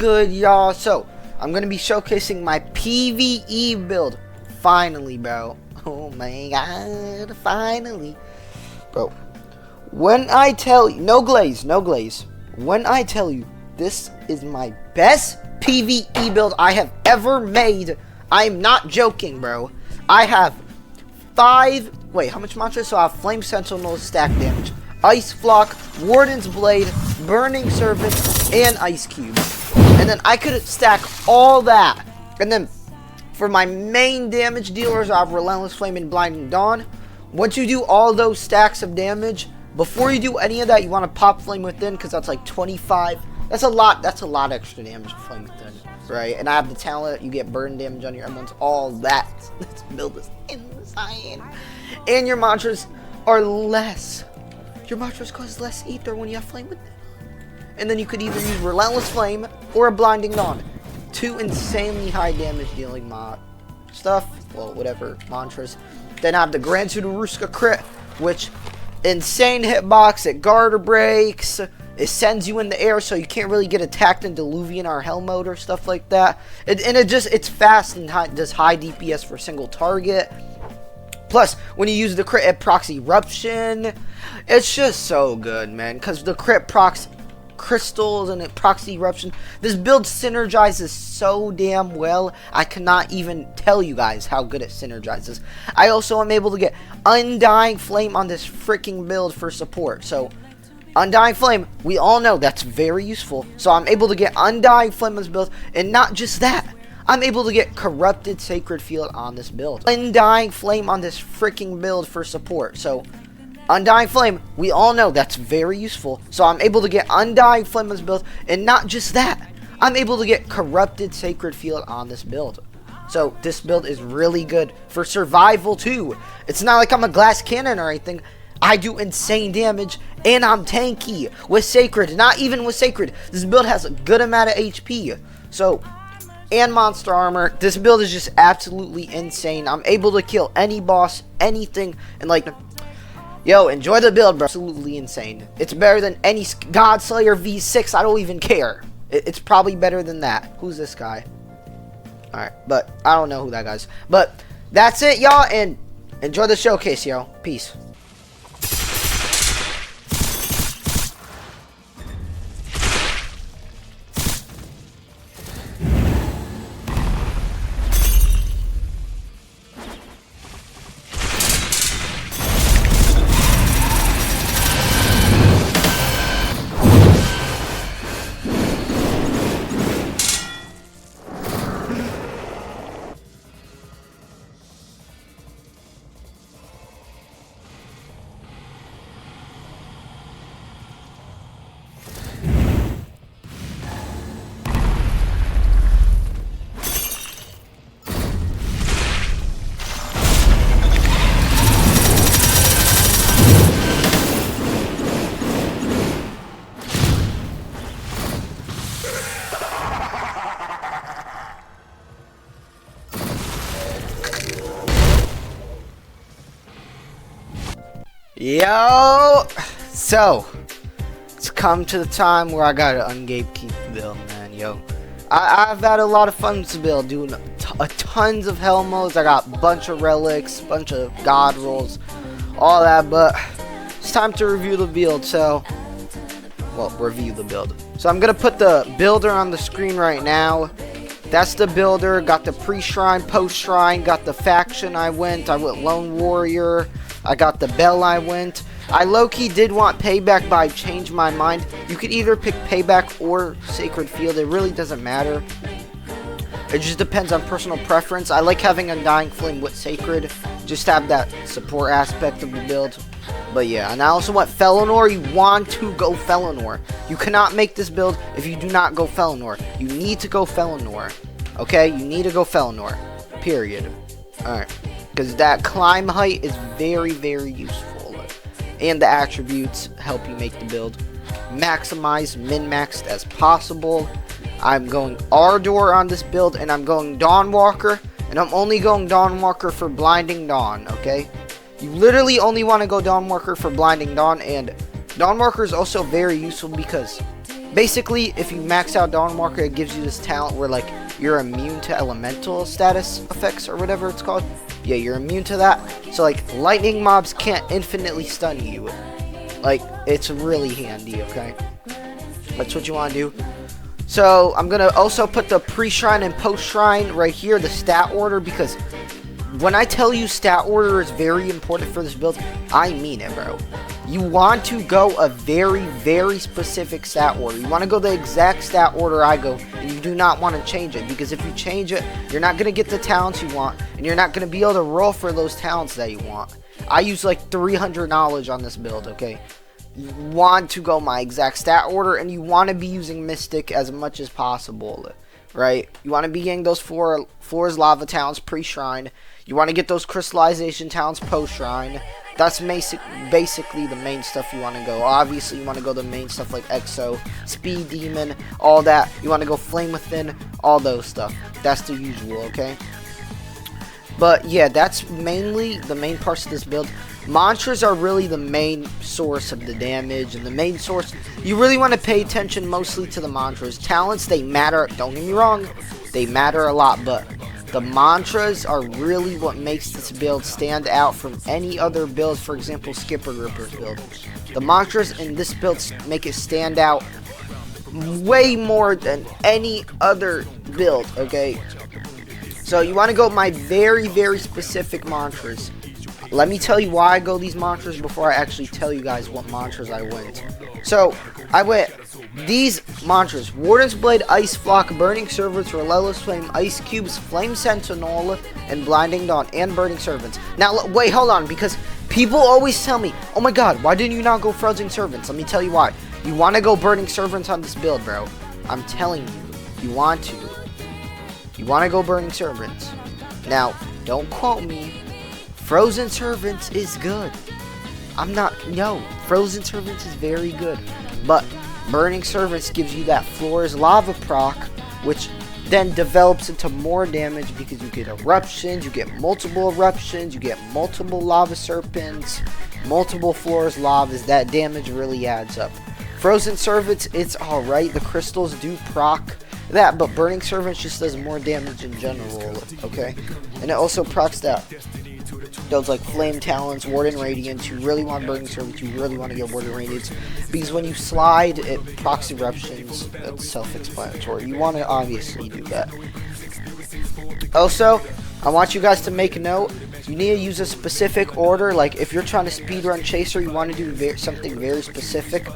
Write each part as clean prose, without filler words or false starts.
good, y'all? So, I'm gonna be showcasing my PVE build. Finally, bro. Oh my god, finally. Bro, when I tell you, no glaze. When I tell you, this is my best PVE build I have ever made. I'm not joking, bro. I have how much monsters? So I have Flame Sentinel, stack damage, Ice Flock, Warden's Blade, Burning Servant, and Ice Cube. And then I could stack all that. And then for my main damage dealers, I have Relentless Flame and Blinding Dawn. Once you do all those stacks of damage, before you do any of that, you want to pop Flame Within, because that's like 25. That's a lot extra damage for Flame Within, right? And I have the talent, you get burn damage on your M1s, all that. This build is insane. And your monsters are less. Your monsters cause less ether when you have Flame Within. And then you could either use Relentless Flame or a Blinding Dawn. Two insanely high damage dealing stuff. Well, whatever, mantras. Then I have the Grand Sudaruska crit, which insane hitbox, it guard breaks, it sends you in the air so you can't really get attacked in Diluvian or Hell mode or stuff like that. It's fast and does high DPS for single target. Plus, when you use the crit, it procs Eruption. It's just so good, man, because the crit procs crystals and it procs Eruption. This build synergizes so damn well. I cannot even tell you guys how good it synergizes. I also am able to get Undying Flame on this freaking build for support. So Undying Flame, we all know that's very useful. So I'm able to get Undying Flame on this build, and not just that, I'm able to get Corrupted Sacred Field on this build. Undying Flame on this freaking build for support. So Undying Flame, we all know that's very useful. So I'm able to get Undying Flame on this build, and not just that, I'm able to get Corrupted Sacred Field on this build. So this build is really good for survival too. It's not like I'm a glass cannon or anything. I do insane damage, and I'm tanky with Sacred. Not even with Sacred. This build has a good amount of HP. So, and monster armor. This build is just absolutely insane. I'm able to kill any boss, anything, and like, yo, enjoy the build, bro. Absolutely insane. It's better than any Godslayer V6. I don't even care. It's probably better than that. Who's this guy? Alright, but I don't know who that guy is. But that's it, y'all, and enjoy the showcase, yo. Peace. Yo, so it's come to the time where I gotta ungatekeep the build, man. Yo, I've had a lot of fun with the build, doing tons of hell modes. I got a bunch of relics, bunch of god rolls, all that. But it's time to review the build. So, well, review the build. So I'm gonna put the builder on the screen right now. That's the builder. Got the pre-shrine, post-shrine. Got the faction. I went Lone Warrior. I got the Bell. I low-key did want Payback, but I changed my mind. You could either pick Payback or Sacred Field. It really doesn't matter. It just depends on personal preference. I like having Undying Flame with Sacred, just to have that support aspect of the build. But yeah, and I also want Felonor. You want to go Felonor. You cannot make this build if you do not go Felonor. You need to go Felonor. Okay? You need to go Felonor. Period. Alright. Because that climb height is very, very useful. And the attributes help you make the build maximized, min-maxed as possible. I'm going Ardor on this build, and I'm going Dawnwalker. And I'm only going Dawnwalker for Blinding Dawn, okay? You literally only want to go Dawnwalker for Blinding Dawn, and Dawnwalker is also very useful because Basically, if you max out Dawn Marker, it gives you this talent where, like, you're immune to elemental status effects or whatever it's called. Yeah, you're immune to that. So, like, lightning mobs can't infinitely stun you. Like, it's really handy, okay? That's what you want to do. So, I'm going to also put the pre-shrine and post-shrine right here, the stat order, because when I tell you stat order is very important for this build, I mean it, bro. You want to go a very, very specific stat order. You want to go the exact stat order I go, and you do not want to change it, because if you change it, you're not going to get the talents you want, and you're not going to be able to roll for those talents that you want. I use like 300 knowledge on this build, okay? You want to go my exact stat order, and you want to be using Mystic as much as possible, right? You want to be getting those Floor's Lava talents pre-shrine. You want to get those crystallization talents post-shrine. That's basically the main stuff you want to go. Obviously, you want to go the main stuff like Exo, Speed Demon, all that. You want to go Flame Within, all those stuff. That's the usual, okay? But yeah, that's mainly the main parts of this build. Mantras are really the main source of the damage, and the main source, you really want to pay attention mostly to the mantras. Talents, they matter, don't get me wrong, they matter a lot, but the mantras are really what makes this build stand out from any other build, for example, Skipper Gripper's build. The mantras in this build make it stand out way more than any other build, okay? So you want to go my very, very specific mantras. Let me tell you why I go these mantras before I actually tell you guys what mantras I went. So, I went these mantras: Warden's Blade, Ice Flock, Burning Servants, Relentless Flame, Ice Cubes, Flame Sentinel, and Blinding Dawn, and Burning Servants. Now, wait, hold on, because people always tell me, oh my god, why didn't you not go Frozen Servants? Let me tell you why. You want to go Burning Servants on this build, bro. I'm telling you, you want to. You want to go Burning Servants. Now, don't quote me. Frozen Servants is good. No, Frozen Servants is very good. But Burning Servants gives you that Floor's Lava proc, which then develops into more damage because you get eruptions, you get multiple eruptions, you get multiple lava serpents, multiple Floor's Lavas. That damage really adds up. Frozen Servants, it's alright. The crystals do proc that, but Burning Servants just does more damage in general, okay? And it also procs that. Those like Flame Talons, Warden Radiance. You really want Burning Servants, you really want to get Warden Radiance, because when you slide, it procs eruptions. That's self-explanatory. You want to obviously do that. Also, I want you guys to make a note. You need to use a specific order. Like, if you're trying to speedrun Chaser, you want to do something very specific.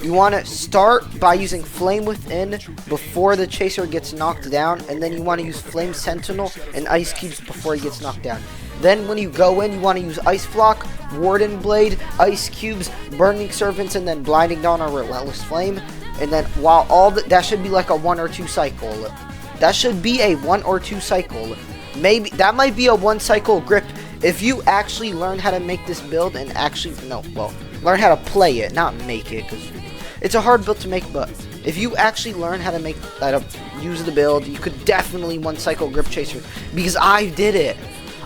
You want to start by using Flame Within before the Chaser gets knocked down, and then you want to use Flame Sentinel and Ice Cubes before he gets knocked down. Then when you go in, you want to use Ice Flock, Warden Blade, Ice Cubes, Burning Servants, and then Blinding Dawn or Relentless Flame. And then while all that should be like a 1 or 2 cycle. That should be a 1 or 2 cycle. Maybe that might be a 1 cycle grip if you actually learn how to make this build and learn how to play it, not make it, because it's a hard build to make. But if you actually learn how to use the build, you could definitely 1 cycle grip Chaser, because I did it.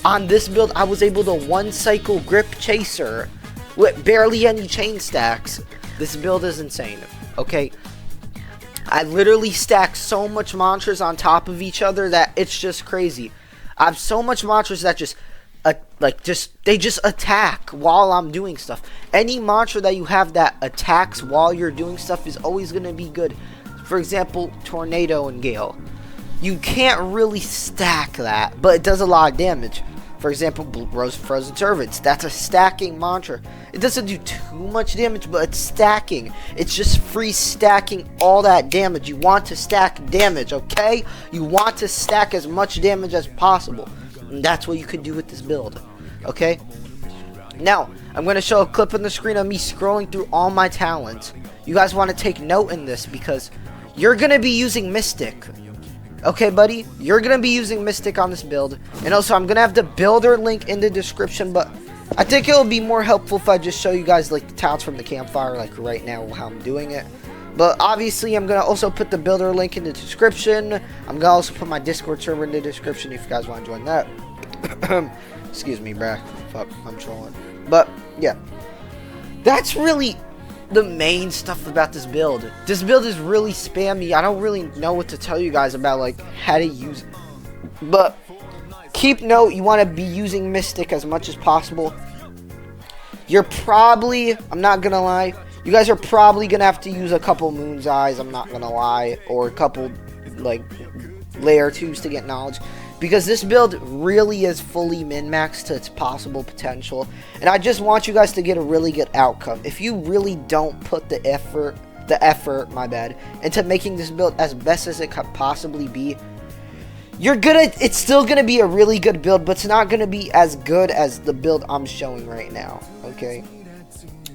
On this build, I was able to 1 cycle grip Chaser with barely any chain stacks. This build is insane, okay? I literally stack so much mantras on top of each other that it's just crazy. I have so much mantras that they just attack while I'm doing stuff. Any mantra that you have that attacks while you're doing stuff is always going to be good. For example, Tornado and Gale. You can't really stack that, but it does a lot of damage. For example, Frozen Servants. That's a stacking mantra. It doesn't do too much damage, but it's stacking. It's just free stacking all that damage. You want to stack damage, okay? You want to stack as much damage as possible. And that's what you could do with this build, okay? Now, I'm going to show a clip on the screen of me scrolling through all my talents. You guys want to take note in this, because you're going to be using Mystic. Okay, buddy, you're going to be using Mystic on this build. And also, I'm going to have the builder link in the description, but I think it'll be more helpful if I just show you guys, like, the talents from the campfire, like, right now, how I'm doing it. But, obviously, I'm going to also put the builder link in the description. I'm going to also put my Discord server in the description if you guys want to join that. Excuse me, bruh. Fuck, I'm trolling. But, yeah. That's really the main stuff about this build. This build is really spammy. I don't really know what to tell you guys about, like, how to use it. But keep note, you want to be using Mystic as much as possible. You're probably, I'm not gonna lie, you guys are probably gonna have to use a couple Moon's Eyes, I'm not gonna lie, or a couple, like, Layer 2s to get knowledge. Because this build really is fully min-maxed to its possible potential. And I just want you guys to get a really good outcome. If you really don't put the effort, into making this build as best as it could possibly be, it's still gonna be a really good build, but it's not gonna be as good as the build I'm showing right now, okay?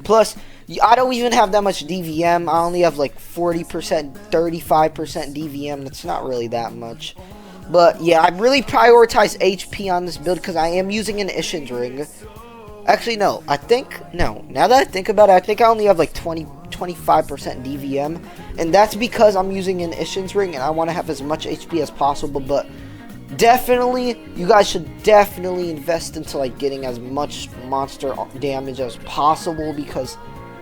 Plus, I don't even have that much DVM. I only have like 40%, 35% DVM. That's not really that much. But yeah, I really prioritize HP on this build because I am using an Ishin's ring. Actually, no. Now that I think about it, I think I only have like 25% DVM. And that's because I'm using an Ishin's ring and I want to have as much HP as possible. But definitely, you guys should definitely invest into like getting as much monster damage as possible, because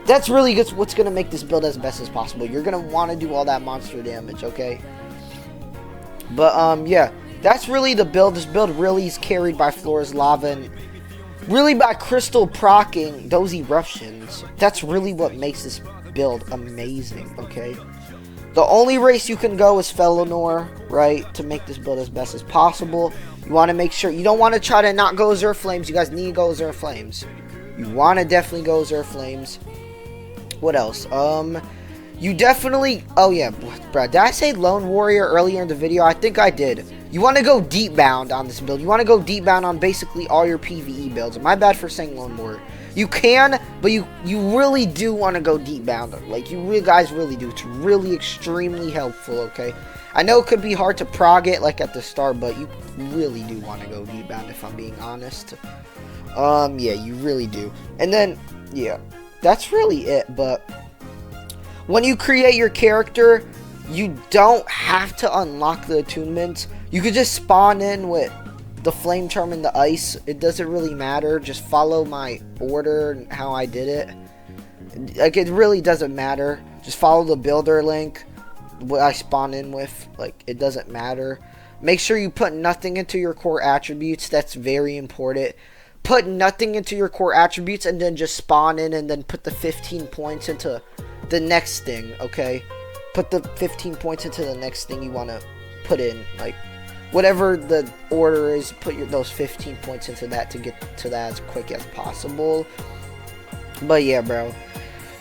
that's really what's going to make this build as best as possible. You're going to want to do all that monster damage, okay? But, yeah, that's really the build. This build really is carried by Flora's Lava and really by Crystal proccing those eruptions. That's really what makes this build amazing, okay? The only race you can go is Felinor, right, to make this build as best as possible. You want to make sure, you don't want to try to not go Azure Flames. You guys need to go Azure Flames. You want to definitely go Azure Flames. What else? You definitely, oh yeah, bro, did I say Lone Warrior earlier in the video? I think I did. You want to go deep bound on this build. You want to go deep bound on basically all your PvE builds. My bad for saying Lone Warrior. You can, but you really do want to go deep bound. Like, you guys really do. It's really extremely helpful, okay? I know it could be hard to prog it, like, at the start, but you really do want to go deep bound, if I'm being honest. Yeah, you really do. And then, yeah, that's really it, but when you create your character, you don't have to unlock the attunements. You could just spawn in with the flame charm and the ice. It doesn't really matter. Just follow my order and how I did it. Like, it really doesn't matter. Just follow the builder link, what I spawn in with. Like, it doesn't matter. Make sure you put nothing into your core attributes. That's very important. Put nothing into your core attributes and then just spawn in and then put the 15 points into the next thing, okay? Put the 15 points into the next thing you want to put in. Like, whatever the order is, put those 15 points into that to get to that as quick as possible. But yeah, bro.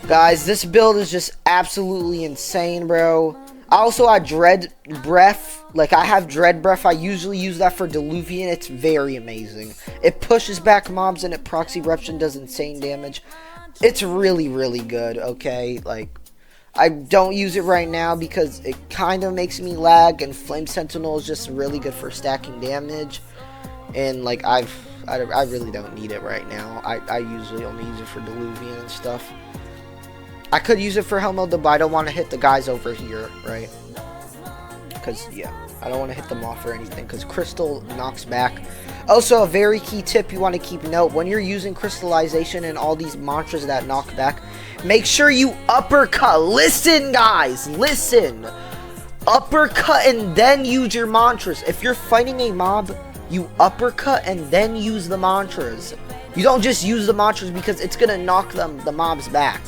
Guys, this build is just absolutely insane, bro. I also have Dread Breath. Like, I have Dread Breath. I usually use that for Diluvian. It's very amazing. It pushes back mobs and it procs eruption, does insane damage. It's really, really good, okay? Like, I don't use it right now because it kind of makes me lag, and Flame Sentinel is just really good for stacking damage. And, like, I really don't need it right now. I usually only use it for Diluvian and stuff. I could use it for Helmo, but I don't want to hit the guys over here, right? Because, yeah, I don't want to hit them off or anything, because Crystal knocks back. Also, a very key tip you want to keep note, when you're using Crystallization and all these mantras that knock back, make sure you uppercut. Listen, guys, listen. Uppercut and then use your mantras. If you're fighting a mob, you uppercut and then use the mantras. You don't just use the mantras because it's going to knock the mobs back.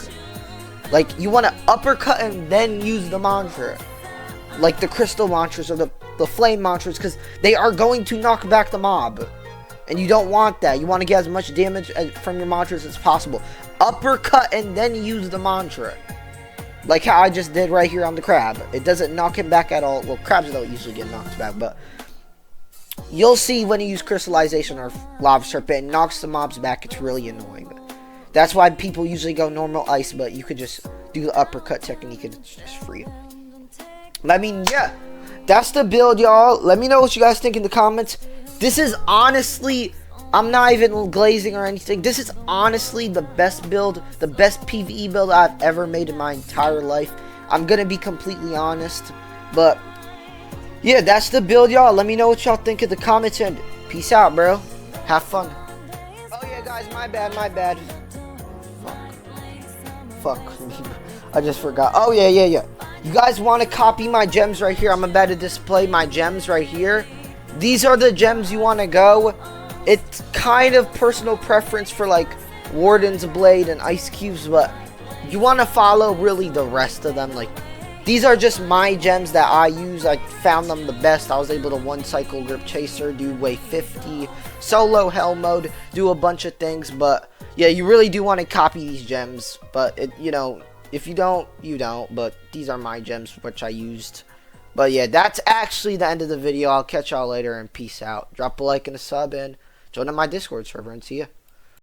Like, you want to uppercut and then use the mantra. Like the crystal mantras or the flame mantras, because they are going to knock back the mob. And you don't want that. You want to get as much damage from your mantras as possible. Uppercut and then use the mantra. Like how I just did right here on the crab. It doesn't knock him back at all. Well, crabs don't usually get knocked back, but you'll see when you use crystallization or lava serpent, it knocks the mobs back. It's really annoying. That's why people usually go normal ice, but you could just do the uppercut technique and it's just free. I mean, yeah, that's the build, y'all. Let me know what you guys think in the comments. This is honestly, I'm not even glazing or anything. This is honestly the best build, the best PvE build I've ever made in my entire life. I'm going to be completely honest. But, yeah, that's the build, y'all. Let me know what y'all think in the comments, and peace out, bro. Have fun. Oh, yeah, guys, my bad. fuck me. I just forgot. Oh, yeah. You guys want to copy my gems right here? I'm about to display my gems right here. These are the gems you want to go. It's kind of personal preference for, like, Warden's Blade and Ice Cubes, but you want to follow really the rest of them. Like, these are just my gems that I use. I found them the best. I was able to 1-cycle Grip Chaser, do Wave 50, solo Hell Mode, do a bunch of things, but yeah, you really do want to copy these gems, but you know, if you don't, you don't, but these are my gems which I used. But yeah, that's actually the end of the video. I'll catch y'all later and peace out. Drop a like and a sub and join in my Discord server and see ya.